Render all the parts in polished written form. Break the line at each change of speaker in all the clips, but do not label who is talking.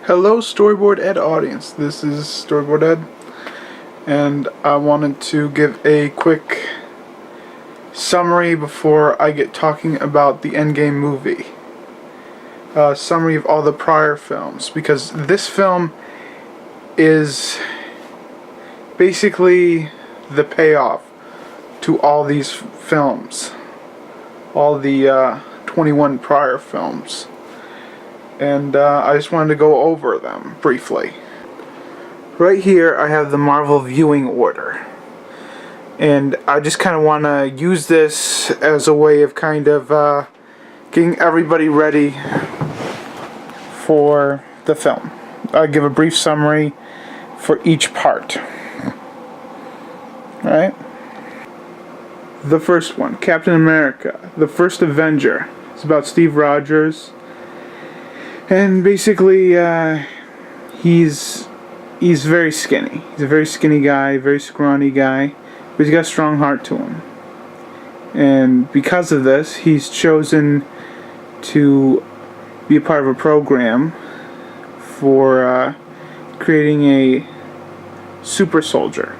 Hello Storyboard Ed audience, this is Storyboard Ed, and I wanted to give a quick summary before I get talking about the Endgame movie. Summary of all the prior films, because this film is basically the payoff to all these films, all the 21 prior films. And I just wanted to go over them briefly. Right here I have the Marvel viewing order, and I just kind of want to use this as a way of kind of getting everybody ready for the film. I'll give a brief summary for each part. Alright? The first one, Captain America, the first Avenger. It's about Steve Rogers. And basically, he's very skinny. He's a very skinny guy, very scrawny guy, but he's got a strong heart to him. And because of this, he's chosen to be a part of a program for creating a super soldier.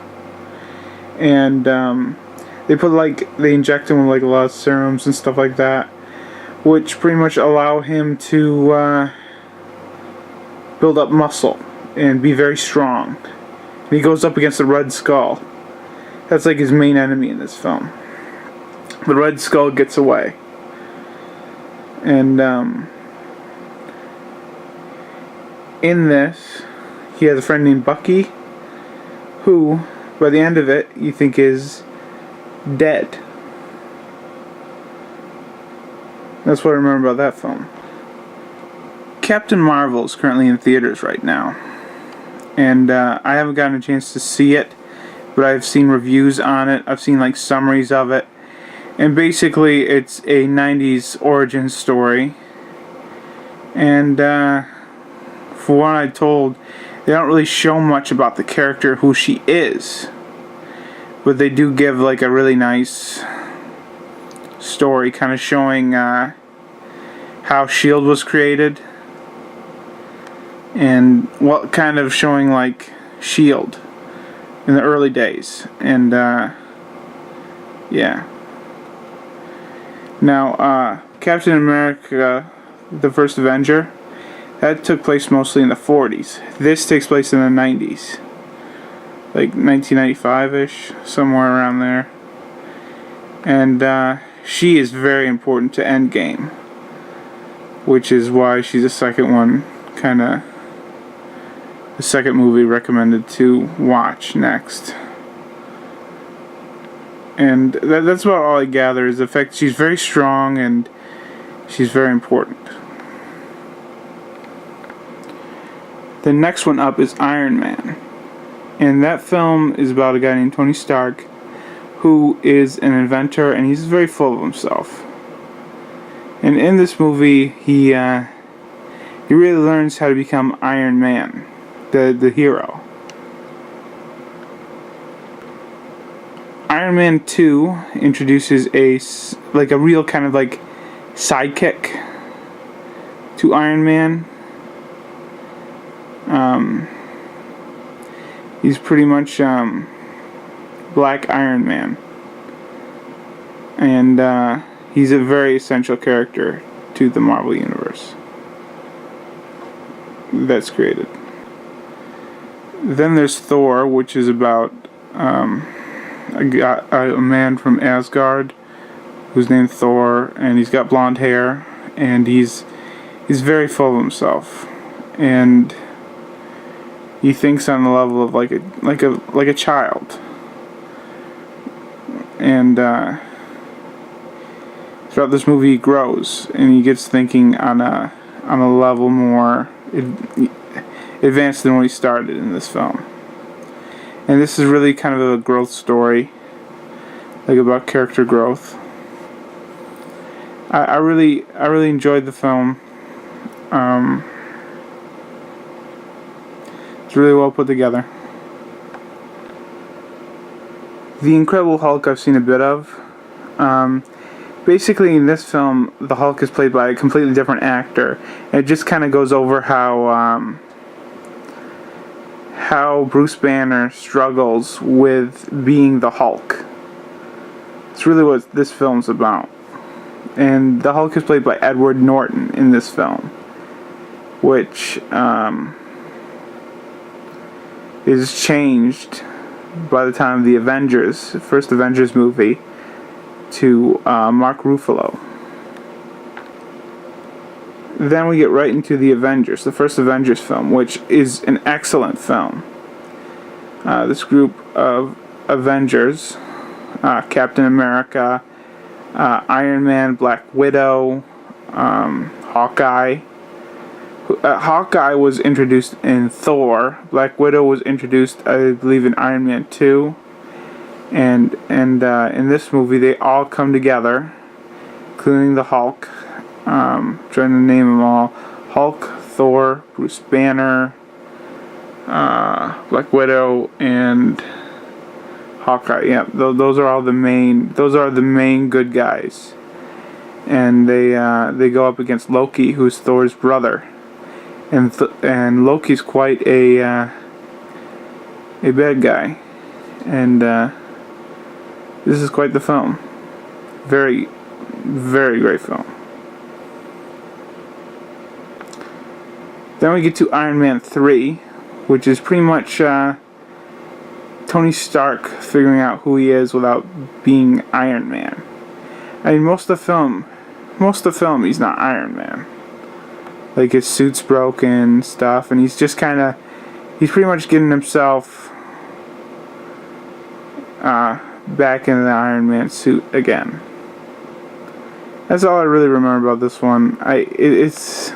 And they inject him with a lot of serums and stuff like that, which pretty much allow him to build up muscle and be very strong. And he goes up against the Red Skull. That's like his main enemy in this film. The Red Skull gets away. And in this, he has a friend named Bucky, who, by the end of it, you think is dead. That's what I remember about that film. Captain Marvel is currently in theaters right now. And I haven't gotten a chance to see it, but I've seen reviews on it. I've seen summaries of it. And basically it's a 90s origin story. And for what I'm told, they don't really show much about the character, who she is. But they do give a really nice story, kind of showing how S.H.I.E.L.D. was created, and what kind of showing S.H.I.E.L.D. in the early days. And yeah. Now Captain America, the first Avenger, that took place mostly in the 40s. This takes place in the 90s, 1995-ish, somewhere around there. And she is very important to Endgame, which is why she's the second one, the second movie recommended to watch next. And that's about all I gather, is the fact that she's very strong and she's very important. The next one up is Iron Man. And that film is about a guy named Tony Stark, who is an inventor, and he's very full of himself. And in this movie, he really learns how to become Iron Man, the hero. Iron Man 2 introduces a real kind of sidekick to Iron Man. He's pretty much Black Iron Man, and he's a very essential character to the Marvel Universe that's created. Then there's Thor, which is about a man from Asgard who's named Thor, and he's got blonde hair, and he's very full of himself, and he thinks on the level of like a child. And throughout this movie, he grows, and he gets thinking on a level more advanced than when he started in this film. And this is really kind of a growth story, about character growth. I really enjoyed the film. It's really well put together. The Incredible Hulk I've seen a bit of. Basically, in this film, the Hulk is played by a completely different actor. And it just kind of goes over how how Bruce Banner struggles with being the Hulk. It's really what this film's about. And the Hulk is played by Edward Norton in this film, which is changed by the time of the Avengers, the first Avengers movie, to Mark Ruffalo. Then we get right into the Avengers, the first Avengers film, which is an excellent film. This group of Avengers, Captain America, Iron Man, Black Widow, Hawkeye. Hawkeye was introduced in Thor. Black Widow was introduced, I believe, in Iron Man 2. And in this movie, they all come together, including the Hulk. Trying to name them all: Hulk, Thor, Bruce Banner, Black Widow, and Hawkeye. Yeah, those are all the main. Those are the main good guys, and they go up against Loki, who's Thor's brother, and Loki's quite a bad guy, and this is quite the film. Very, very great film. Then we get to Iron Man 3, which is pretty much Tony Stark figuring out who he is without being Iron Man. I mean, most of the film, he's not Iron Man. Like, his suit's broken and stuff, and he's pretty much getting himself back in the Iron Man suit again. That's all I really remember about this one. It's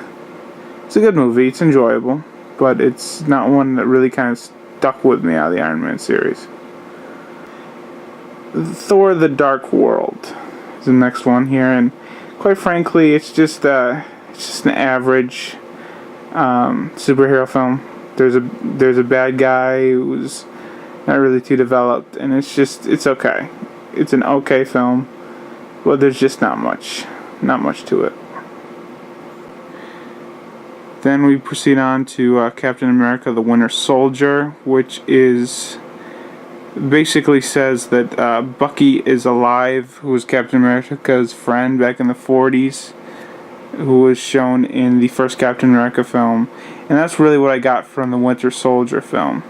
a good movie. It's enjoyable, but it's not one that really kind of stuck with me out of the Iron Man series. Thor: The Dark World is the next one here, and quite frankly, it's just an average superhero film. There's a bad guy who's not really too developed, and it's okay. It's an okay film, but there's just not much to it. Then we proceed on to Captain America: The Winter Soldier, which basically says that Bucky is alive, who was Captain America's friend back in the 40s, who was shown in the first Captain America film, and that's really what I got from the Winter Soldier film.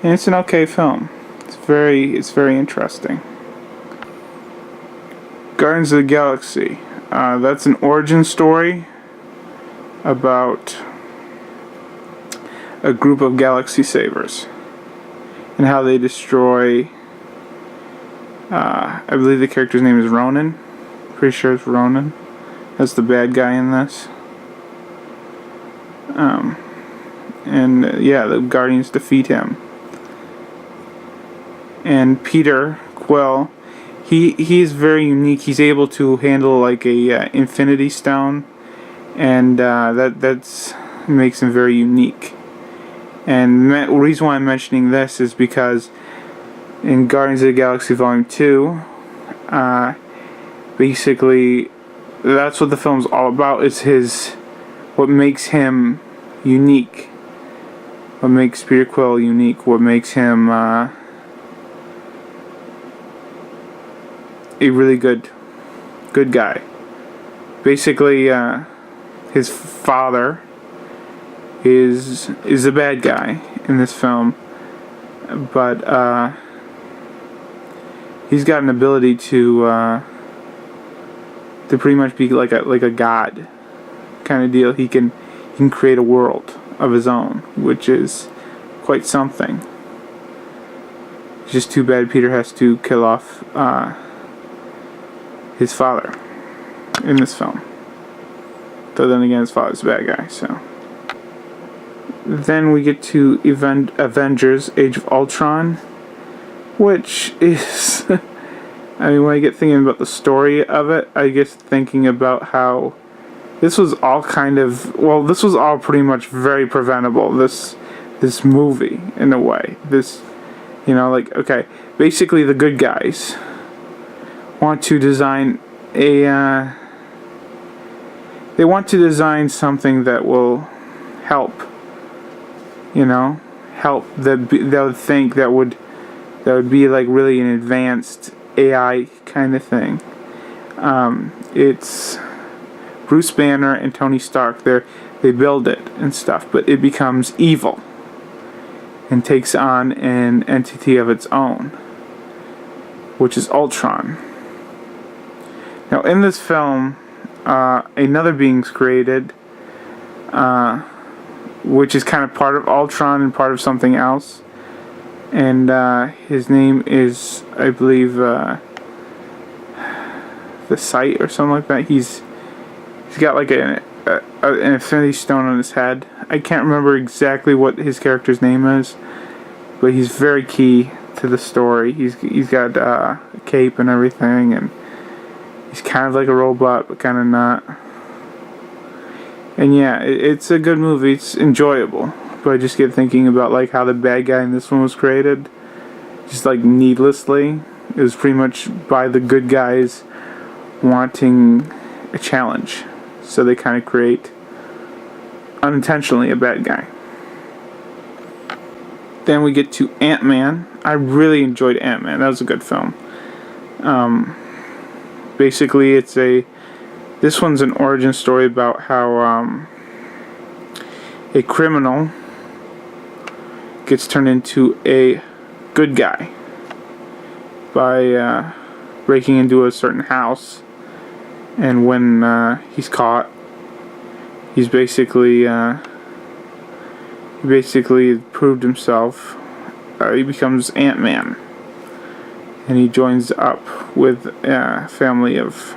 And it's an okay film. It's very interesting. Guardians of the Galaxy. That's an origin story about a group of galaxy savers and how they destroy I believe the character's name is Ronan. Pretty sure it's Ronan. That's the bad guy in this. The Guardians defeat him. And Peter Quill, he's very unique. He's able to handle like a Infinity Stone, and that's makes him very unique. And the reason why I'm mentioning this is because in Guardians of the Galaxy Volume 2, basically, that's what the film's all about. Is what makes him unique. What makes Peter Quill unique. What makes him a really good guy. Basically, his father is a bad guy in this film, but he's got an ability to pretty much be like a god kind of deal. He can create a world of his own, which is quite something. It's just too bad Peter has to kill off his father in this film. But then again, his father's a bad guy, so. Then we get to Avengers: Age of Ultron, which is I mean, when I get thinking about the story of it, I get thinking about how this was all this was all pretty much very preventable, this movie, in a way. Okay, basically the good guys want to design something that will help help that would think that would be like really an advanced AI kind of thing. It's Bruce Banner and Tony Stark. They build it and stuff, but it becomes evil and takes on an entity of its own, which is Ultron. Now, in this film, another being's created, which is kind of part of Ultron and part of something else. And his name is, I believe, the Sight or something like that. He's got like an Infinity Stone on his head. I can't remember exactly what his character's name is, but he's very key to the story. He's got a cape and everything, and he's kind of like a robot, but kind of not. And yeah, it's a good movie. It's enjoyable. But I just get thinking about like how the bad guy in this one was created, just like needlessly. It was pretty much by the good guys wanting a challenge, so they kind of create unintentionally a bad guy. Then we get to Ant-Man. I really enjoyed Ant-Man. That was a good film. Basically, this one's an origin story about how a criminal gets turned into a good guy by breaking into a certain house, and when he's caught, he's basically proved himself. He becomes Ant-Man, and he joins up with a family of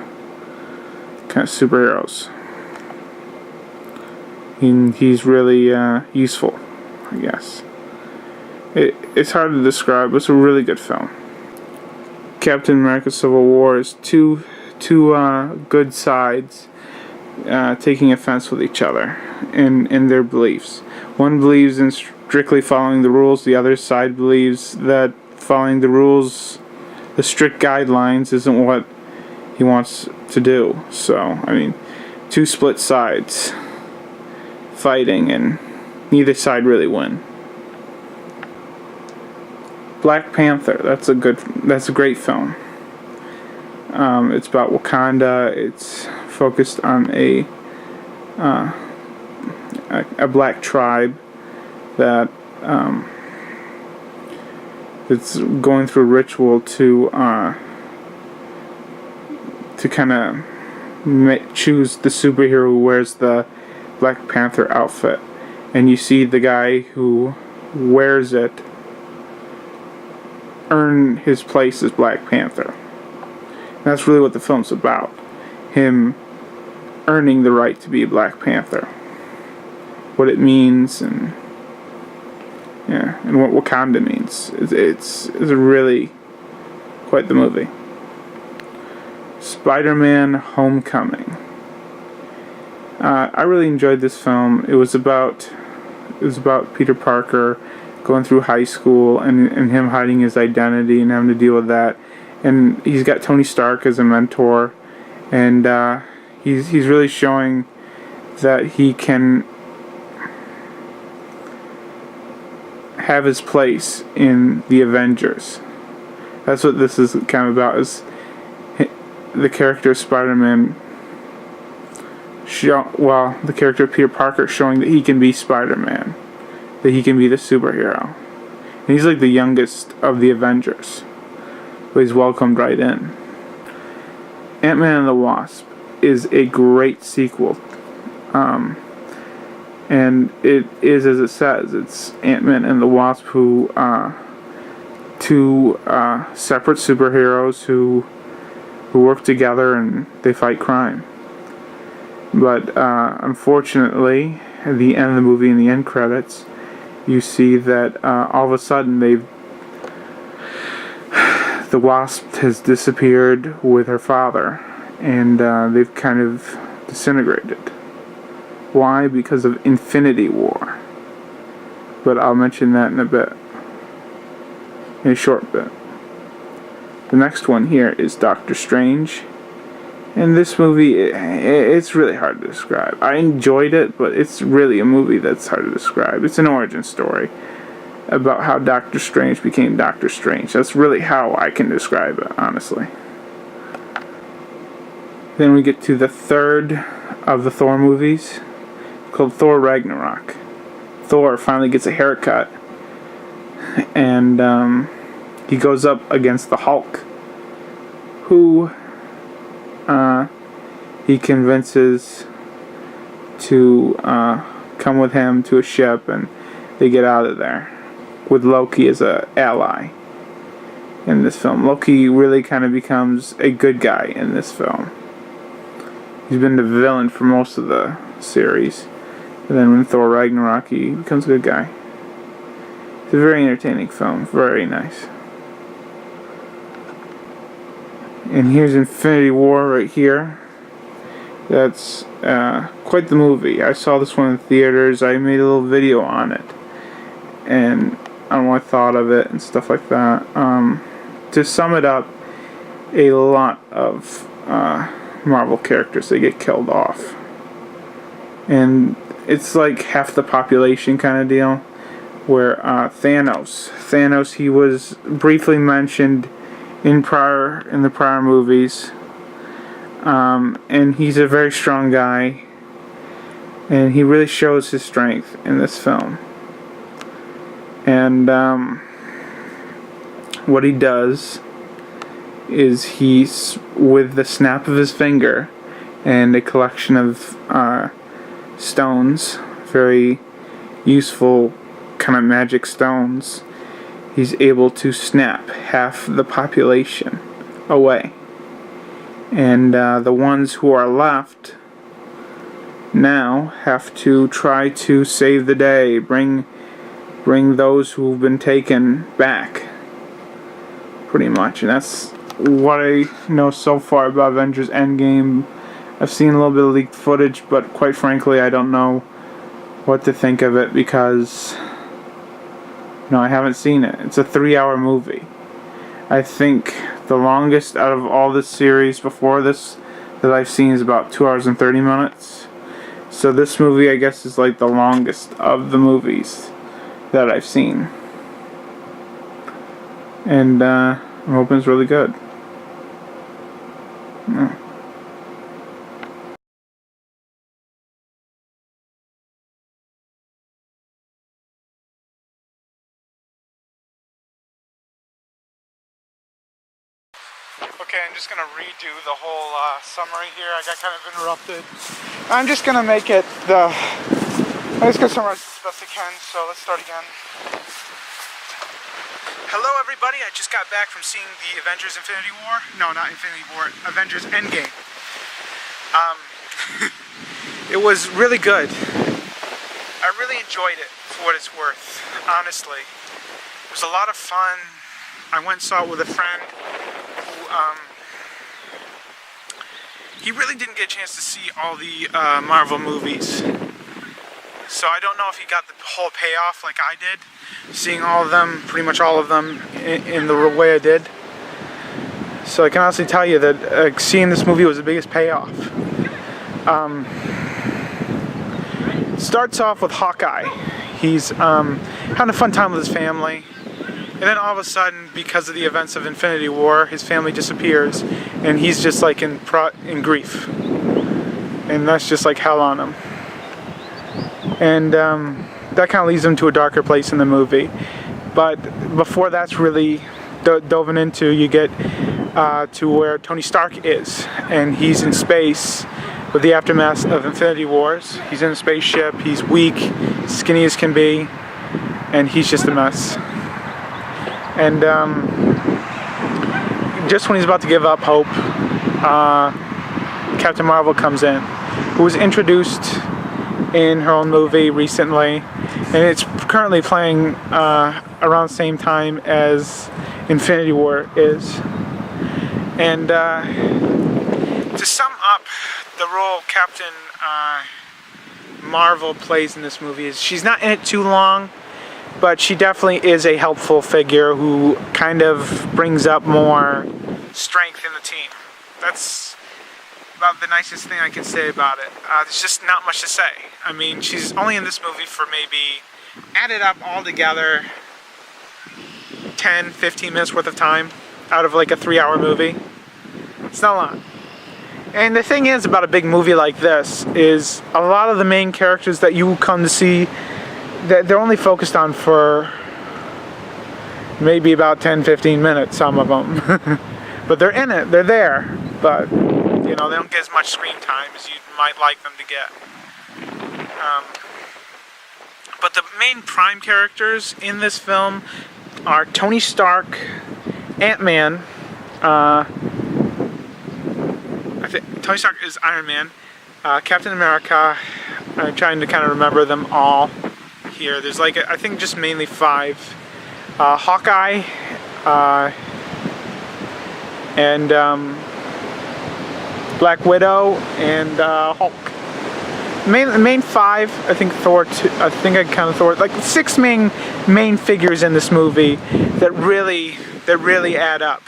kind of superheroes. And he's really useful, I guess. It's hard to describe, but it's a really good film. Captain America Civil War is two good sides taking offense with each other in their beliefs. One believes in strictly following the rules. The other side believes that following the rules, the strict guidelines, isn't what he wants to do. So, I mean, two split sides fighting, and neither side really win. Black Panther. That's a great film. It's about Wakanda. It's focused on a black tribe that it's going through a ritual to kind of choose the superhero who wears the Black Panther outfit, and you see the guy who wears it earn his place as Black Panther. And that's really what the film's about. Him earning the right to be a Black Panther. What it means, and what Wakanda means. It's really quite the movie. Spider-Man: Homecoming. I really enjoyed this film. It was about Peter Parker going through high school and him hiding his identity and having to deal with that. And he's got Tony Stark as a mentor, and he's really showing that he can have his place in the Avengers. That's what this is kind of about, is the character of Spider-Man, the character of Peter Parker showing that he can be Spider-Man, that he can be the superhero. And he's like the youngest of the Avengers, but he's welcomed right in. Ant-Man and the Wasp is a great sequel. And it is, as it says, it's Ant-Man and the Wasp, who two separate superheroes who work together and they fight crime. But unfortunately, at the end of the movie, in the end credits, you see that all of a sudden the Wasp has disappeared with her father, and they've kind of disintegrated. Why? Because of Infinity War. But I'll mention that in a short bit. The next one here is Doctor Strange. And this movie, it's really hard to describe. I enjoyed it, but it's really a movie that's hard to describe. It's an origin story. about how Doctor Strange became Doctor Strange. That's really how I can describe it, honestly. Then we get to the third of the Thor movies, called Thor Ragnarok. Thor finally gets a haircut, and he goes up against the Hulk, who he convinces to come with him to a ship, and they get out of there with Loki as an ally in this film. Loki really kind of becomes a good guy in this film. He's been the villain for most of the series, and then when Thor Ragnarok, he becomes a good guy. It's a very entertaining film, very nice. And here's Infinity War right here. That's quite the movie. I saw this one in theaters. I made a little video on it, and on what I thought of it and stuff like that. To sum it up, a lot of Marvel characters, they get killed off, and it's like half the population kind of deal. Where Thanos, he was briefly mentioned in the prior movies, and he's a very strong guy, and he really shows his strength in this film. And what he does is he's, with the snap of his finger and a collection of stones, very useful kind of magic stones, he's able to snap half the population away. And the ones who are left now have to try to save the day, bring those who've been taken back, pretty much. And that's what I know so far about Avengers Endgame. I've seen a little bit of leaked footage, but quite frankly, I don't know what to think of it because I haven't seen it. It's a 3-hour movie. I think the longest out of all this series before this that I've seen is about 2 hours and 30 minutes. So this movie, I guess, is like the longest of the movies that I've seen. And I'm hoping it's really good. Yeah. Okay, I'm just going to redo the whole summary here. I got kind of interrupted. I'm just going to make it I'm just going to summarize as best I can, so let's start again. Hello everybody, I just got back from seeing the Avengers Infinity War. No, not Infinity War, Avengers Endgame. It was really good. I really enjoyed it, for what it's worth, honestly. It was a lot of fun. I went and saw it with a friend who, he really didn't get a chance to see all the Marvel movies. So I don't know if he got the whole payoff like I did, seeing all of them, pretty much all of them, in the way I did. So I can honestly tell you that seeing this movie was the biggest payoff. Starts off with Hawkeye. He's having a fun time with his family. And then all of a sudden, because of the events of Infinity War, his family disappears, and he's just like in grief. And that's just like hell on him. And that kind of leads him to a darker place in the movie. But before that's really dove into, you get to where Tony Stark is. And he's in space with the aftermath of Infinity Wars. He's in a spaceship, he's weak, skinny as can be, and he's just a mess. And just when he's about to give up hope, Captain Marvel comes in, who was introduced in her own movie recently, and it's currently playing around the same time as Infinity War is. And to sum up the role Captain Marvel plays in this movie is she's not in it too long, but she definitely is a helpful figure who kind of brings up more strength in the team. That's about the nicest thing I can say about it. There's just not much to say. I mean, she's only in this movie for maybe, added up all together, 10, 15 minutes worth of time out of like a 3-hour movie. It's not a lot. And the thing is about a big movie like this is a lot of the main characters that you come to see, that they're only focused on for maybe about 10, 15 minutes, some of them. But they're in it, they're there. But, they don't get as much screen time as you might like them to get. But the main prime characters in this film are Tony Stark, Ant-Man, I think Tony Stark is Iron Man, Captain America. I'm trying to kind of remember them all here. There's like, I think just mainly 5. Hawkeye, and Black Widow, and Hulk. Main 5, I think Thor 2, I think I count Thor, like 6 main figures in this movie that really add up,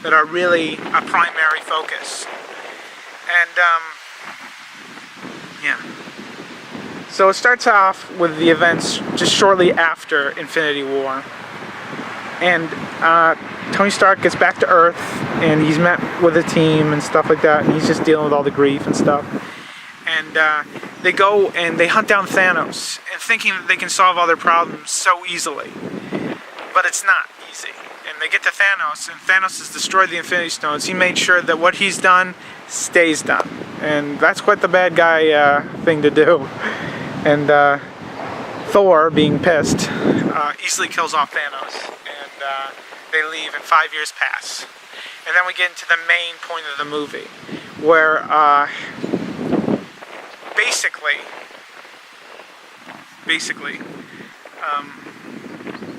that are really a primary focus. And yeah. So it starts off with the events just shortly after Infinity War. And Tony Stark gets back to Earth, and he's met with a team and stuff like that, and he's just dealing with all the grief and stuff. And they go and they hunt down Thanos, and thinking that they can solve all their problems so easily. But it's not easy. And they get to Thanos, and Thanos has destroyed the Infinity Stones. He made sure that what he's done stays done. And that's quite the bad guy thing to do. And Thor, being pissed, easily kills off Thanos. And they leave, and 5 years pass. And then we get into the main point of the movie, where basically,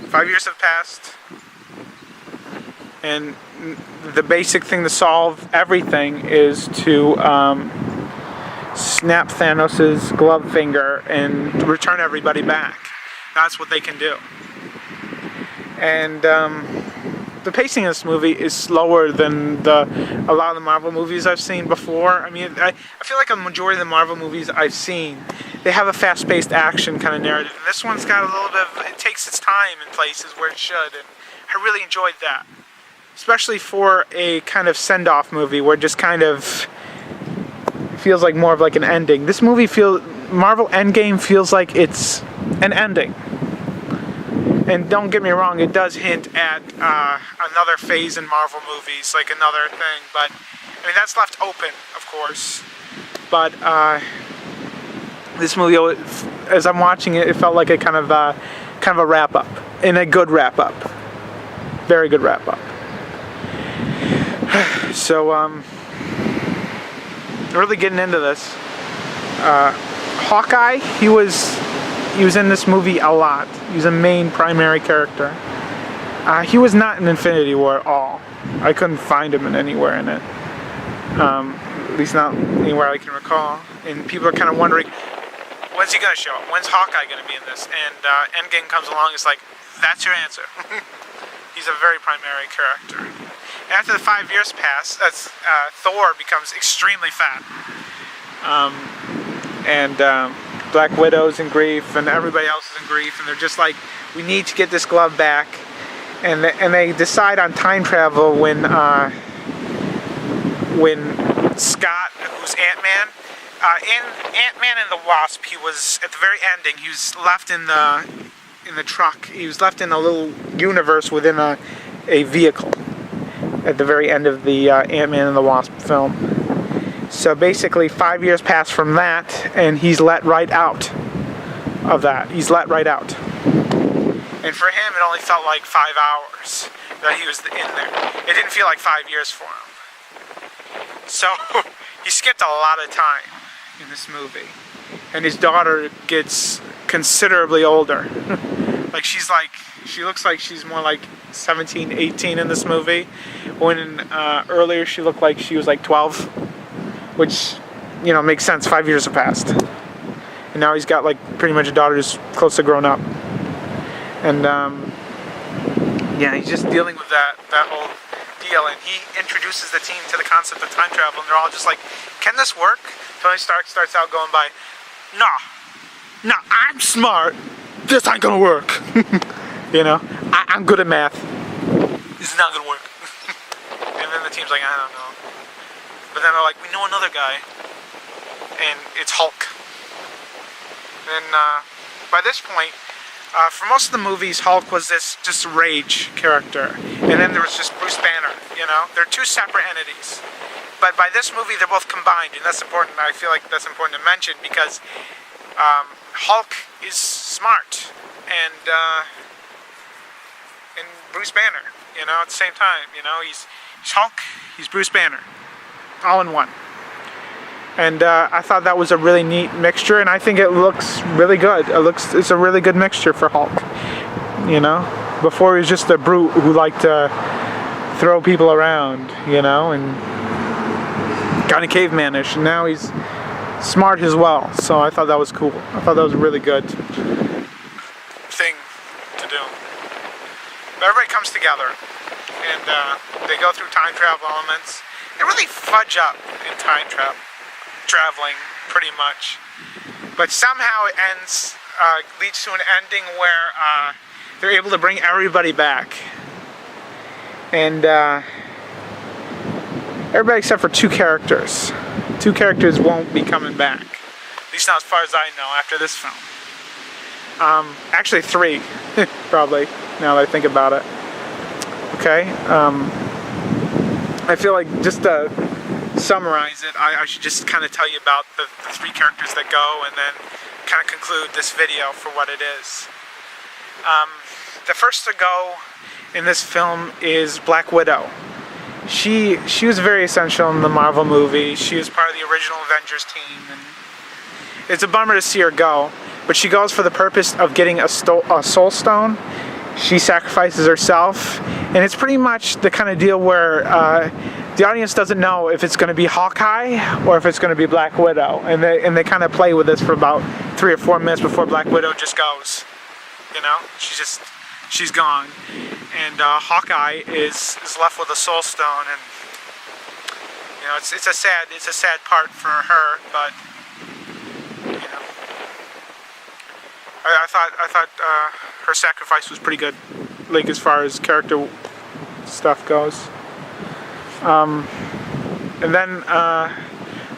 5 years have passed, and the basic thing to solve everything is to snap Thanos' glove finger and return everybody back. That's what they can do. And the pacing of this movie is slower than a lot of the Marvel movies I've seen before. I mean, I feel like a majority of the Marvel movies I've seen, they have a fast-paced action kind of narrative. And this one's got a little bit of, it takes its time in places where it should, and I really enjoyed that. Especially for a kind of send-off movie where it just kind of feels like more of like an ending. This movie Marvel Endgame feels like it's an ending. And don't get me wrong, it does hint at another phase in Marvel movies, like another thing, but I mean that's left open, of course. But this movie, as I'm watching it, it felt like a kind of a wrap up, and a good wrap up, very good wrap up. So really getting into this, Hawkeye, he was in this movie a lot. He was a main primary character. He was not in Infinity War at all. I couldn't find him anywhere in it. At least not anywhere I can recall. And people are kind of wondering, when's he going to show up? When's Hawkeye going to be in this? And Endgame comes along, it's like, that's your answer. He's a very primary character. After the 5 years pass, Thor becomes extremely fat. Black Widow's in grief, and everybody else is in grief, and they're just like, we need to get this glove back. And they decide on time travel when Scott, who's Ant-Man, in Ant-Man and the Wasp, he was at the very ending. He was left in the truck. He was left in a little universe within a vehicle at the very end of the Ant-Man and the Wasp film. So basically 5 years pass from that, and he's let right out of that. He's let right out. And for him, it only felt like 5 hours that he was in there. It didn't feel like 5 years for him. So he skipped a lot of time in this movie. And his daughter gets considerably older. She looks like she's more like 17, 18 in this movie. When earlier she looked like she was like 12. Which, makes sense. 5 years have passed. And now he's got like pretty much a daughter who's close to grown up. And he's just dealing with that whole deal. And he introduces the team to the concept of time travel, and they're all just like, can this work? Tony Stark starts out going by, nah, I'm smart. This ain't gonna work. You know, I'm good at math. This is not gonna work. And then the team's like, I don't know. But then they're like, we know another guy, and it's Hulk. And by this point, for most of the movies, Hulk was this just rage character, and then there was just Bruce Banner. You know, they're two separate entities. But by this movie, they're both combined, and that's important. I feel like that's important to mention because Hulk is smart, and Bruce Banner. You know, at the same time, you know, he's Hulk, he's Bruce Banner, all in one. And I thought that was a really neat mixture, and I think it looks really good. It's a really good mixture for Hulk. You know, before he was just a brute who liked to throw people around, you know, and kind of cavemanish. And now he's smart as well. So I thought that was cool. I thought that was a really good thing to do. But everybody comes together, and they go through time travel elements. They really fudge up in time traveling pretty much, but somehow it leads to an ending where they're able to bring everybody back, and everybody except for two characters won't be coming back, at least not as far as I know after this film. Actually 3 probably, now that I think about it. Okay, I feel like just to summarize it, I should just kind of tell you about the 3 characters that go, and then kind of conclude this video for what it is. The first to go in this film is Black Widow. She was very essential in the Marvel movie. She was part of the original Avengers team, and it's a bummer to see her go, but she goes for the purpose of getting a soul stone. She sacrifices herself, and it's pretty much the kind of deal where the audience doesn't know if it's going to be Hawkeye or if it's going to be Black Widow, and they kind of play with this for about 3 or 4 minutes before Black Widow just goes. You know, she's gone, and Hawkeye is left with a soul stone, and you know it's a sad part for her, but you know, I thought her sacrifice was pretty good, like as far as character stuff goes. And then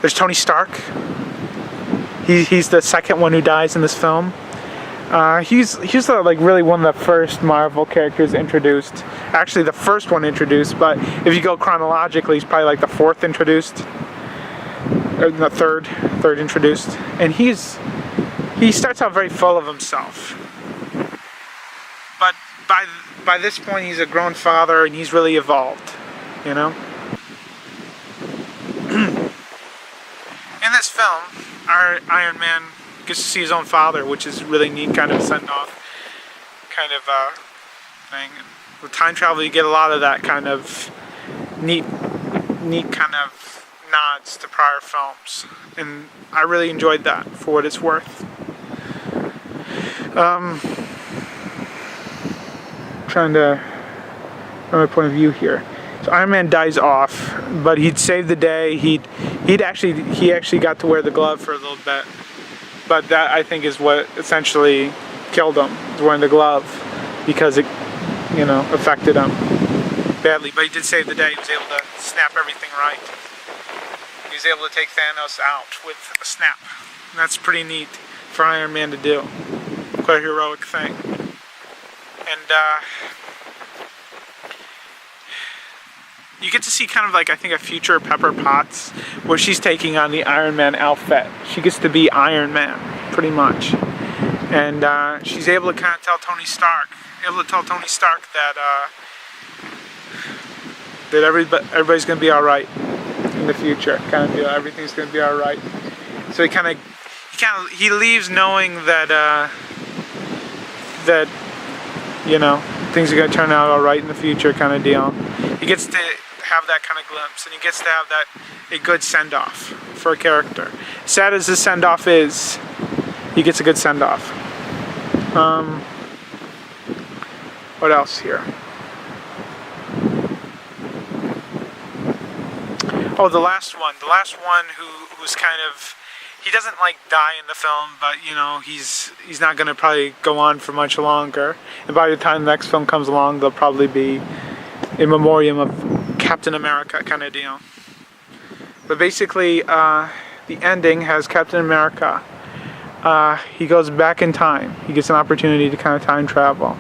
there's Tony Stark. He's the second one who dies in this film. He's like really one of the first Marvel characters introduced. Actually, the first one introduced, but if you go chronologically, he's probably like the 4th introduced, or the third introduced. And he starts out very full of himself, but by this point, he's a grown father and he's really evolved. You know. In this film, our Iron Man gets to see his own father, which is really neat, kind of send-off kind of thing. And with time travel, you get a lot of that kind of neat kind of nods to prior films, and I really enjoyed that for what it's worth. Trying to from my point of view here. So Iron Man dies off, but he'd saved the day. He actually got to wear the glove for a little bit, but that I think is what essentially killed him, wearing the glove, because it, you know, affected him badly. But he did save the day. He was able to snap everything right. He was able to take Thanos out with a snap. And that's pretty neat for Iron Man to do. Quite a heroic thing. And you get to see kind of like, I think, a future Pepper Potts, where she's taking on the Iron Man outfit. She gets to be Iron Man, pretty much. And she's able to kind of tell Tony Stark that that everybody's going to be all right in the future. Kind of deal. Everything's going to be all right. So he leaves knowing that you know, things are going to turn out all right in the future, kind of deal. He gets to have that kind of glimpse, and he gets to have a good send-off for a character. Sad as his send-off is, he gets a good send-off. What else here? Oh, the last one who's kind of, he doesn't like die in the film, but you know, he's not going to probably go on for much longer. And by the time the next film comes along, there'll probably be a memoriam of Captain America kind of deal. But basically, the ending has Captain America. He goes back in time. He gets an opportunity to kind of time travel.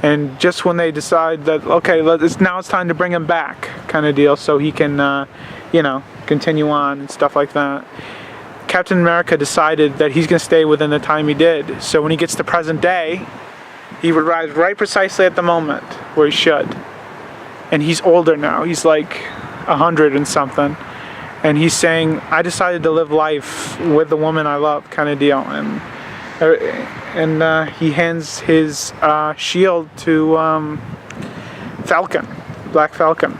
And just when they decide that, okay, now it's time to bring him back kind of deal, so he can, you know, continue on and stuff like that. Captain America decided that he's going to stay within the time he did. So when he gets to present day, he would arrive right precisely at the moment where he should. And he's older now. He's like 100 and something. And he's saying, I decided to live life with the woman I love kind of deal. And he hands his shield to Falcon, Black Falcon.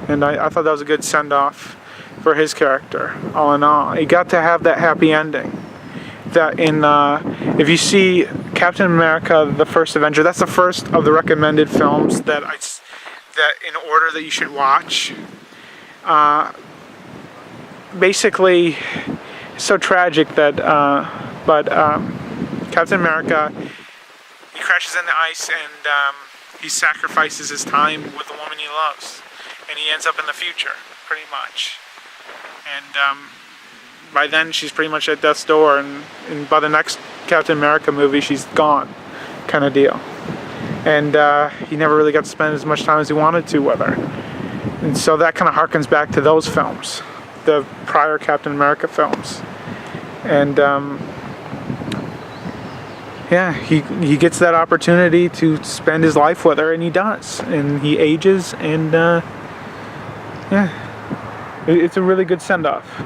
And I thought that was a good send-off for his character, all in all. He got to have that happy ending. That if you see Captain America, the First Avenger, that's the first of the recommended films that in order that you should watch. Basically, it's so tragic that, Captain America, he crashes in the ice and he sacrifices his time with the woman he loves, and he ends up in the future, pretty much. And by then she's pretty much at death's door, and by the next Captain America movie she's gone, kind of deal. And he never really got to spend as much time as he wanted to with her. And so that kind of harkens back to those films, the prior Captain America films. And yeah, he gets that opportunity to spend his life with her, and he does. And he ages, and yeah. It's a really good send-off.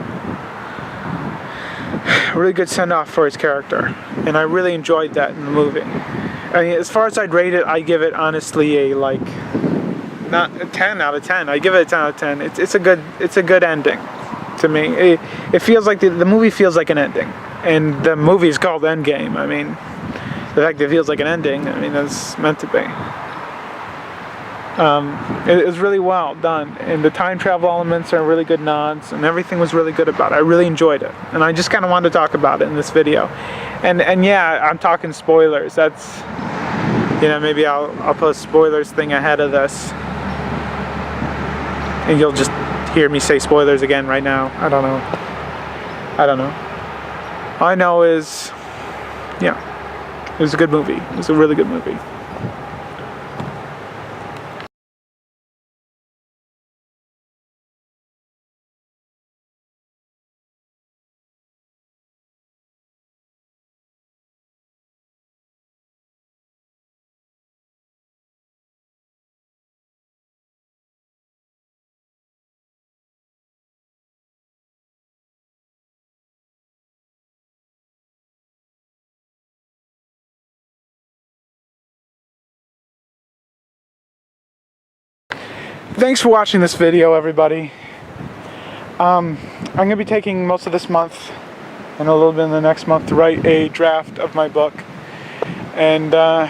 A really good send-off for his character. And I really enjoyed that in the movie. I mean, as far as I'd rate it, I give it honestly a, like, not a 10 out of 10. I give it a 10 out of 10. It's a good ending to me. It feels like the movie feels like an ending. And the movie is called Endgame. I mean, the fact that it feels like an ending, I mean, that's meant to be. It was really well done, and the time travel elements are really good nods, and everything was really good about it. I really enjoyed it, and I just kind of wanted to talk about it in this video. And yeah, I'm talking spoilers. That's, you know, maybe I'll put a spoilers thing ahead of this, and you'll just hear me say spoilers again right now. I don't know. All I know is, yeah, it was a good movie. It was a really good movie. Thanks for watching this video, everybody. I'm going to be taking most of this month and a little bit in the next month to write a draft of my book. And I'm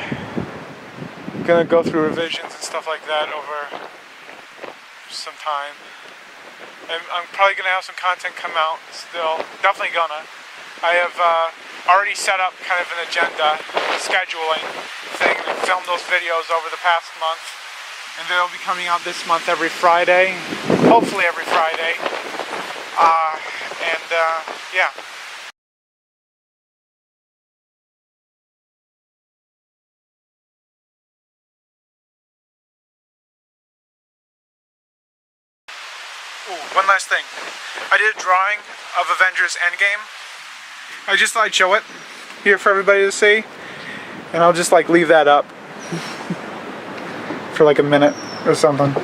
going to go through revisions and stuff like that over some time. And I'm probably going to have some content come out still. Definitely gonna. I have already set up kind of an agenda, scheduling thing, and filmed those videos over the past month. And they'll be coming out this month every Friday, hopefully every Friday, yeah. Ooh, one last thing. I did a drawing of Avengers Endgame. I just thought I'd show it here for everybody to see, and I'll just like leave that up for like a minute or something.